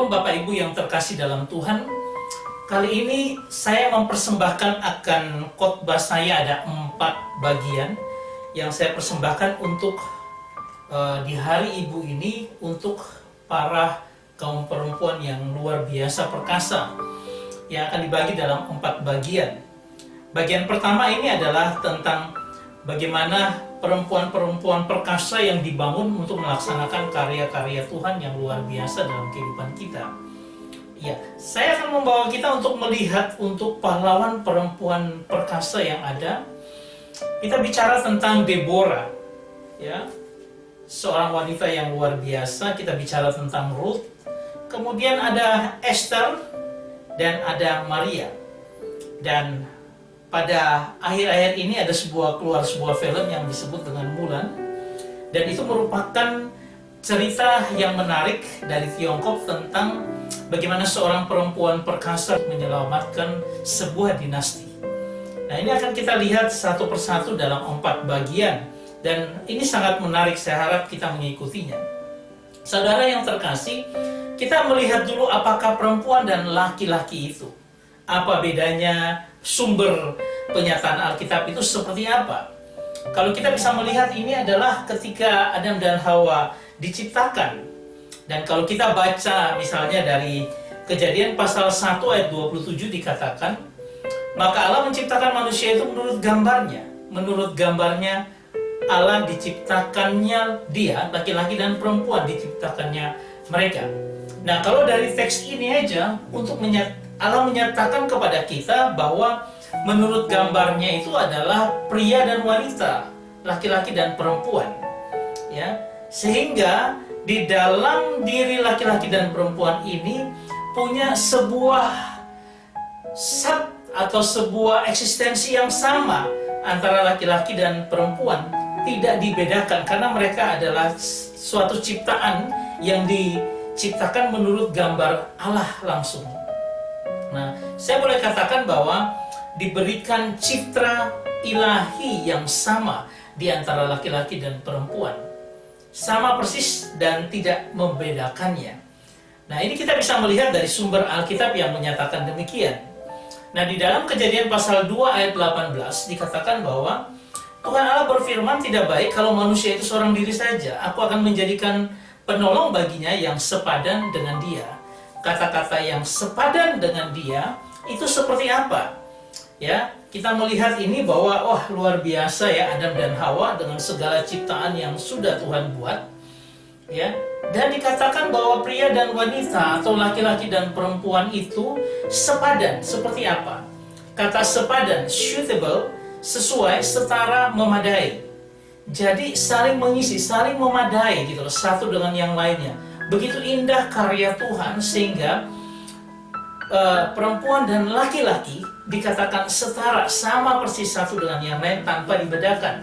Shalom Bapak Ibu yang terkasih dalam Tuhan. Kali ini saya mempersembahkan akan khotbah saya ada 4 bagian yang saya persembahkan untuk di hari Ibu ini untuk para kaum perempuan yang luar biasa perkasa yang akan dibagi dalam 4 bagian. Bagian pertama ini adalah tentang bagaimana perempuan-perempuan perkasa yang dibangun untuk melaksanakan karya-karya Tuhan yang luar biasa dalam kehidupan kita. Ya, saya akan membawa kita untuk melihat untuk pahlawan perempuan perkasa yang ada. Kita bicara tentang Deborah, ya, seorang wanita yang luar biasa. Kita bicara tentang Ruth. Kemudian ada Esther dan ada Maria. Dan pada akhir-akhir ini ada keluar sebuah film yang disebut dengan Mulan, dan itu merupakan cerita yang menarik dari Tiongkok tentang bagaimana seorang perempuan perkasa menyelamatkan sebuah dinasti. Nah, ini akan kita lihat satu persatu dalam 4 bagian, dan ini sangat menarik. Saya harap kita mengikutinya. Saudara yang terkasih, kita melihat dulu apakah perempuan dan laki-laki itu, apa bedanya, sumber penyataan Alkitab itu seperti apa. Kalau kita bisa melihat, ini adalah ketika Adam dan Hawa diciptakan. Dan kalau kita baca misalnya dari Kejadian pasal 1 ayat 27 dikatakan, maka Allah menciptakan manusia itu menurut gambarnya. Menurut gambarnya Allah diciptakannya dia, laki-laki dan perempuan diciptakannya mereka. Nah, kalau dari teks ini aja, untuk Allah menyatakan kepada kita bahwa menurut gambarnya itu adalah pria dan wanita, laki-laki dan perempuan, ya. Sehingga di dalam diri laki-laki dan perempuan ini punya sebuah zat atau sebuah eksistensi yang sama antara laki-laki dan perempuan, tidak dibedakan karena mereka adalah suatu ciptaan yang diciptakan menurut gambar Allah langsung. Nah, saya boleh katakan bahwa diberikan citra ilahi yang sama di antara laki-laki dan perempuan. Sama persis dan tidak membedakannya. Nah, ini kita bisa melihat dari sumber Alkitab yang menyatakan demikian. Nah, di dalam Kejadian pasal 2 ayat 18 dikatakan bahwa Tuhan Allah berfirman, tidak baik kalau manusia itu seorang diri saja. Aku akan menjadikan penolong baginya yang sepadan dengan dia. Kata-kata yang sepadan dengan dia itu seperti apa? Ya, kita melihat ini bahwa luar biasa ya, Adam dan Hawa dengan segala ciptaan yang sudah Tuhan buat, ya. Dan dikatakan bahwa pria dan wanita atau laki-laki dan perempuan itu sepadan. Seperti apa? Kata sepadan, suitable, sesuai, setara, memadai. Jadi saling mengisi, saling memadai gitu loh, satu dengan yang lainnya. Begitu indah karya Tuhan sehingga perempuan dan laki-laki dikatakan setara, sama persis satu dengan yang lain tanpa dibedakan.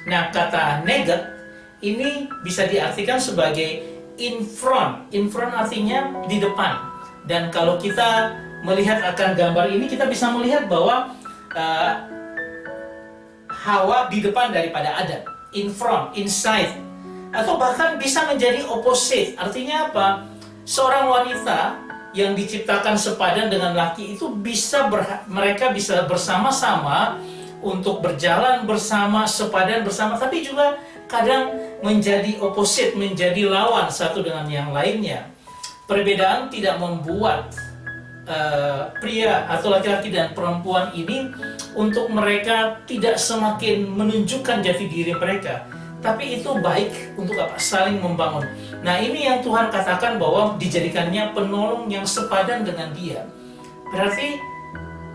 Nah, kata negat ini bisa diartikan sebagai in front. In front artinya di depan. Dan kalau kita melihat akan gambar ini, kita bisa melihat bahwa Hawa di depan daripada Adam. In front, inside. Atau bahkan bisa menjadi opposite. Artinya apa? Seorang wanita yang diciptakan sepadan dengan laki itu mereka bisa bersama-sama untuk berjalan bersama, sepadan bersama, tapi juga kadang menjadi opposite, menjadi lawan satu dengan yang lainnya. Perbedaan tidak membuat pria atau laki-laki dan perempuan ini untuk mereka tidak semakin menunjukkan jati diri mereka, tapi itu baik untuk apa? Saling membangun. Nah, ini yang Tuhan katakan bahwa dijadikannya penolong yang sepadan dengan dia. Berarti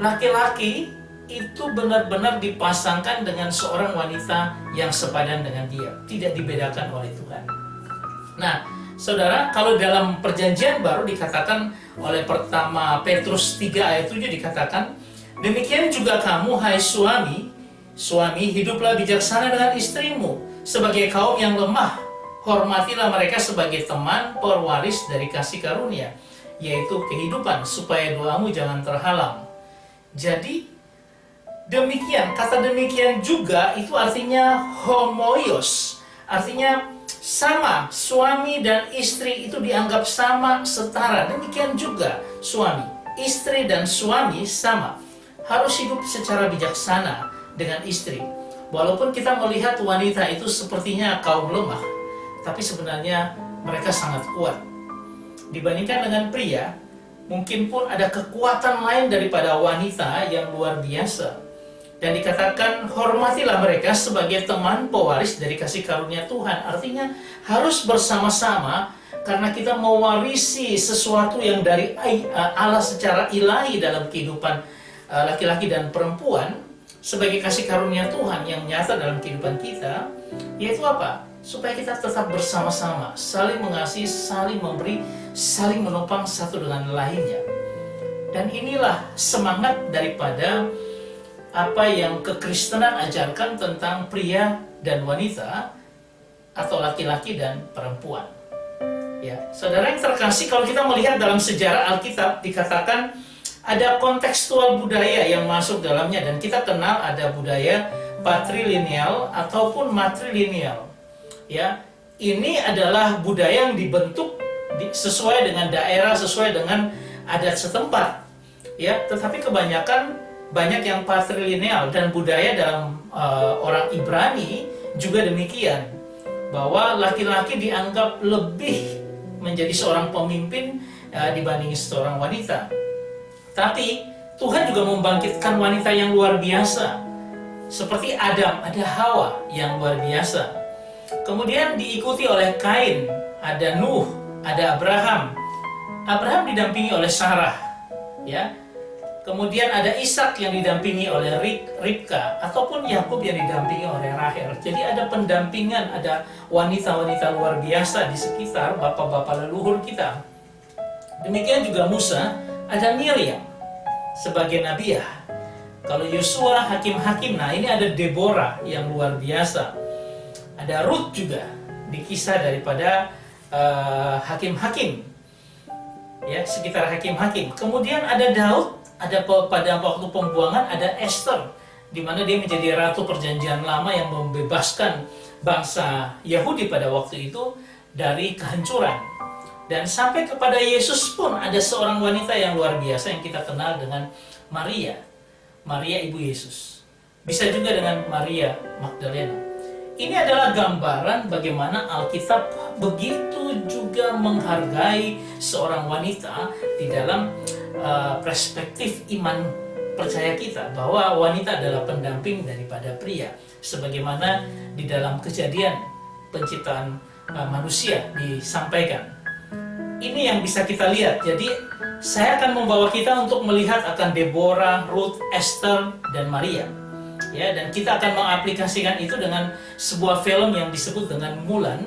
laki-laki itu benar-benar dipasangkan dengan seorang wanita yang sepadan dengan dia, tidak dibedakan oleh Tuhan. Nah, saudara, kalau dalam perjanjian baru dikatakan oleh pertama Petrus 3 ayat 7 dikatakan, demikian juga kamu, hai suami, hiduplah bijaksana dengan istrimu, sebagai kaum yang lemah, hormatilah mereka sebagai teman pewaris dari kasih karunia, yaitu kehidupan, supaya doamu jangan terhalang. Jadi, demikian, kata demikian juga itu artinya homoios, artinya sama, suami dan istri itu dianggap sama, setara. Demikian juga suami, istri dan suami sama, harus hidup secara bijaksana dengan istri. Walaupun kita melihat wanita itu sepertinya kaum lemah, tapi sebenarnya mereka sangat kuat. Dibandingkan dengan pria, mungkin pun ada kekuatan lain daripada wanita yang luar biasa. Dan dikatakan, hormatilah mereka sebagai teman pewaris dari kasih karunia Tuhan. Artinya harus bersama-sama, karena kita mewarisi sesuatu yang dari Allah secara ilahi dalam kehidupan laki-laki dan perempuan, sebagai kasih karunia Tuhan yang nyata dalam kehidupan kita. Yaitu apa? Supaya kita tetap bersama-sama, saling mengasihi, saling memberi, saling menopang satu dengan lainnya. Dan inilah semangat daripada apa yang kekristenan ajarkan tentang pria dan wanita, atau laki-laki dan perempuan. Ya, saudara yang terkasih, kalau kita melihat dalam sejarah Alkitab, dikatakan ada kontekstual budaya yang masuk dalamnya, dan kita kenal ada budaya patrilineal ataupun matrilineal. Ya, ini adalah budaya yang dibentuk sesuai dengan daerah, sesuai dengan adat setempat. Ya, tetapi kebanyakan banyak yang patrilineal, dan budaya dalam orang Ibrani juga demikian, bahwa laki-laki dianggap lebih menjadi seorang pemimpin dibanding seorang wanita. Tapi Tuhan juga membangkitkan wanita yang luar biasa, seperti Adam, ada Hawa yang luar biasa. Kemudian diikuti oleh Kain, ada Nuh, ada Abraham. Abraham didampingi oleh Sarah, ya. Kemudian ada Ishak yang didampingi oleh Ribka, ataupun Yakub yang didampingi oleh Rahel. Jadi ada pendampingan, ada wanita-wanita luar biasa di sekitar bapak-bapak leluhur kita. Demikian juga Musa, ada Miriam sebagai nabiah. Kalau Yosua hakim-hakim, nah ini ada Deborah yang luar biasa. Ada Ruth juga di kisah daripada hakim-hakim, ya, sekitar hakim-hakim. Kemudian ada Daud. Ada pada waktu pembuangan, ada Esther, di mana dia menjadi ratu perjanjian lama yang membebaskan bangsa Yahudi pada waktu itu dari kehancuran. Dan sampai kepada Yesus pun ada seorang wanita yang luar biasa yang kita kenal dengan Maria, Maria ibu Yesus. Bisa juga dengan Maria Magdalena. Ini adalah gambaran bagaimana Alkitab begitu juga menghargai seorang wanita di dalam perspektif iman percaya kita, bahwa wanita adalah pendamping daripada pria, sebagaimana di dalam Kejadian penciptaan manusia disampaikan. Ini yang bisa kita lihat. Jadi saya akan membawa kita untuk melihat akan Deborah, Ruth, Esther, dan Maria, ya, dan kita akan mengaplikasikan itu dengan sebuah film yang disebut dengan Mulan,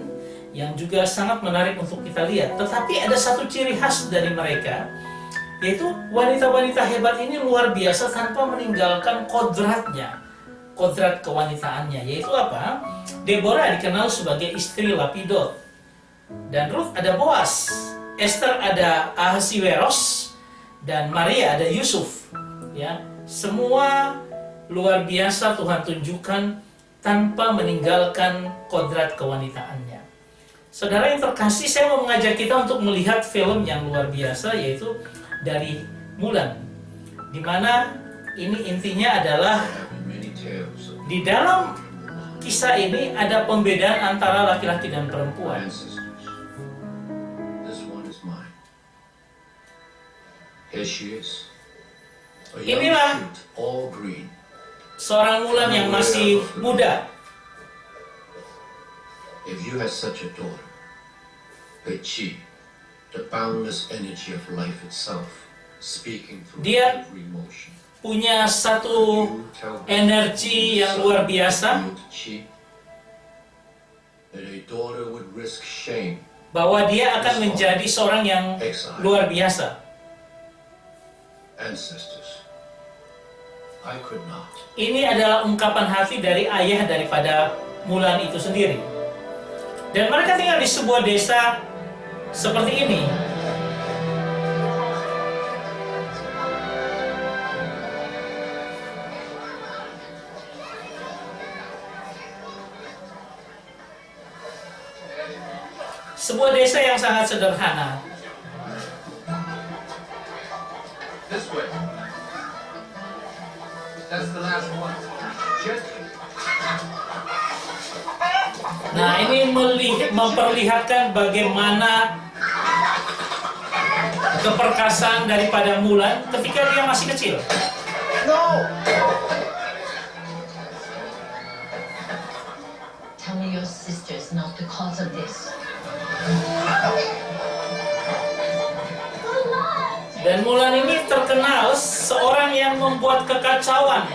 yang juga sangat menarik untuk kita lihat. Tetapi ada satu ciri khas dari mereka, yaitu wanita-wanita hebat ini luar biasa tanpa meninggalkan kodratnya, kodrat kewanitaannya. Yaitu apa? Deborah dikenal sebagai istri Lapidot, dan Ruth ada Boas, Esther ada Ahasiweros, dan Maria ada Yusuf. Ya, semua luar biasa Tuhan tunjukkan tanpa meninggalkan kodrat kewanitaannya. Saudara yang terkasih, saya mau mengajak kita untuk melihat film yang luar biasa, yaitu dari Mulan, di mana ini intinya adalah di dalam kisah ini ada pembedaan antara laki-laki dan perempuan. Inilah seorang Mulan yang masih muda. If you have such a daughter, the chi, the boundless energy of life itself, speaking through Dia every motion, punya satu energi yang luar biasa, that a daughter would risk shame, bahwa dia akan menjadi seorang yang luar biasa. Ancestors, I could not. Ini adalah ungkapan hati dari ayah daripada Mulan itu sendiri. Dan mereka tinggal di sebuah desa seperti ini. Sebuah desa yang sangat sederhana. This way. That's the last one. Gently. Nah, ini memperlihatkan bagaimana keperkasaan daripada Mulan ketika dia masih kecil. No! Tell me your sister's not the cause of this. Dan Mulan ini terkenal seorang yang membuat kekacauan.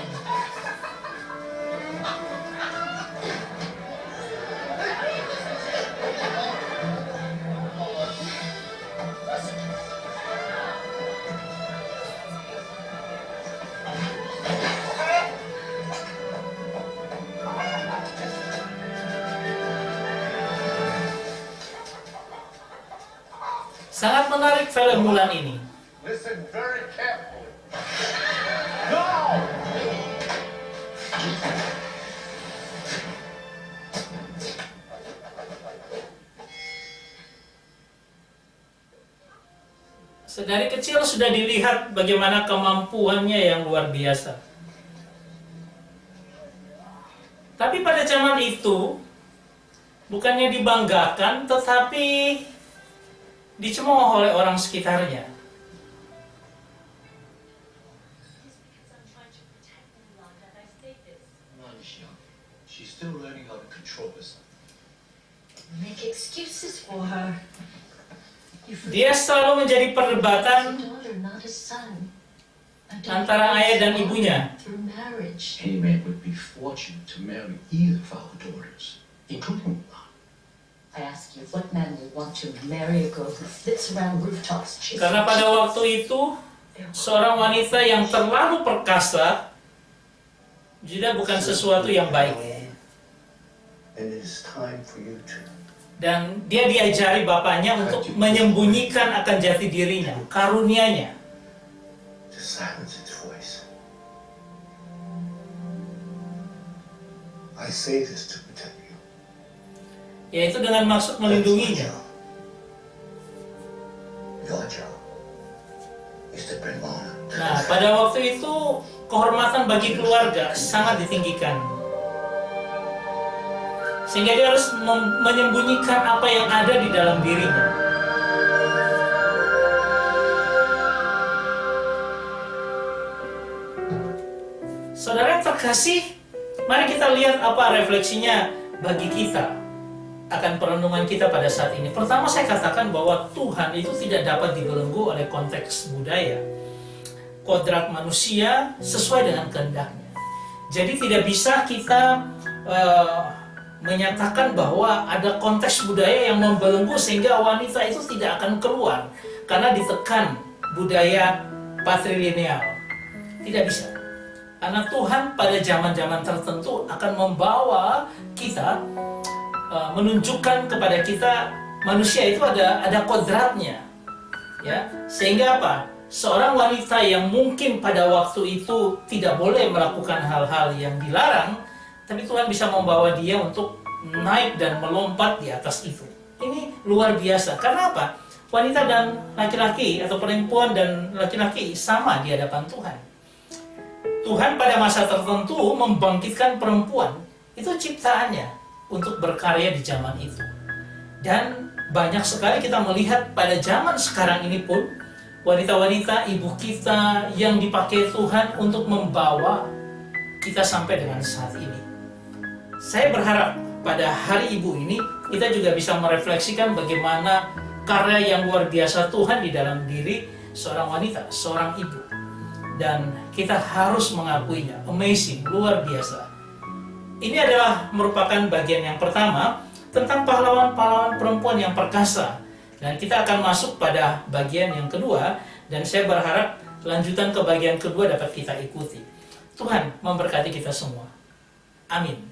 Sangat menarik film Mulan ini. Listen very carefully. No! Sedari kecil sudah dilihat bagaimana kemampuannya yang luar biasa. Tapi pada zaman itu, bukannya dibanggakan, tetapi dicemooh oleh orang sekitarnya. She's young. She's still learning how to control herself. Make excuses for her. Dia selalu menjadi perdebatan Daughter, not a son. antara ayah dan ibunya. Through marriage. Any man would be fortunate to marry either of our daughters, including Mulan. I ask you, what man would want to marry a girl who flits around rooftops chasing? Karena pada waktu itu, seorang wanita yang terlalu perkasa juga bukan sesuatu yang baik. And it is time for you to Dan dia diajari bapaknya untuk menyembunyikan akan jati dirinya, karunianya. silence its voice. I say this to protect you. Yaitu dengan maksud melindunginya. Your job is to bring honor. Nah, pada waktu itu kehormatan bagi keluarga sangat ditinggikan. Sehingga dia harus menyembunyikan apa yang ada di dalam dirinya. Saudara yang terkasih, mari kita lihat apa refleksinya bagi kita akan perenungan kita pada saat ini. Pertama, saya katakan bahwa Tuhan itu tidak dapat dibelenggu oleh konteks budaya. Kodrat manusia sesuai dengan kehendaknya. Jadi tidak bisa kita menyatakan bahwa ada konteks budaya yang membelenggu sehingga wanita itu tidak akan keluar karena ditekan budaya patrilineal. Tidak bisa. Karena Tuhan pada zaman-zaman tertentu akan membawa kita, menunjukkan kepada kita manusia itu ada kodratnya, ya. Sehingga apa? Seorang wanita yang mungkin pada waktu itu tidak boleh melakukan hal-hal yang dilarang, tapi Tuhan bisa membawa dia untuk naik dan melompat di atas itu. Ini luar biasa. Karena apa? Wanita dan laki-laki atau perempuan dan laki-laki sama di hadapan Tuhan. Tuhan pada masa tertentu membangkitkan perempuan. Itu ciptaannya untuk berkarya di zaman itu. Dan banyak sekali kita melihat pada zaman sekarang ini pun wanita-wanita ibu kita yang dipakai Tuhan untuk membawa kita sampai dengan saat ini. Saya berharap pada hari ibu ini kita juga bisa merefleksikan bagaimana karya yang luar biasa Tuhan di dalam diri seorang wanita, seorang ibu. Dan kita harus mengakuinya, amazing, luar biasa. Ini adalah merupakan bagian yang pertama tentang pahlawan-pahlawan perempuan yang perkasa. Dan kita akan masuk pada bagian yang kedua, dan saya berharap lanjutan ke bagian kedua dapat kita ikuti. Tuhan memberkati kita semua. Amin.